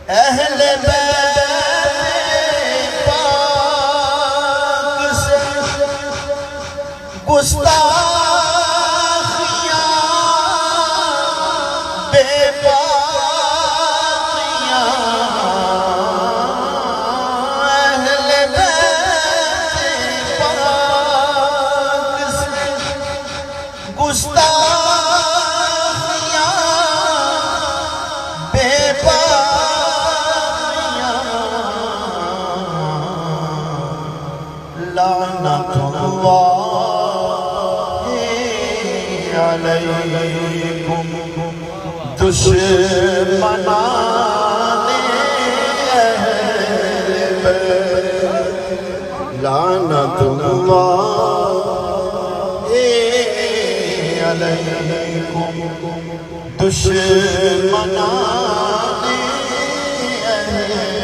اہل بیت پاک سے گستاخیاں بے باقیاں، اہل بیت پاک سے گستاخیاں بے باقیاں، لعنت اللہ علیکم دشمنان اہل بیت، لعنت اللہ علیکم دشمنان اہل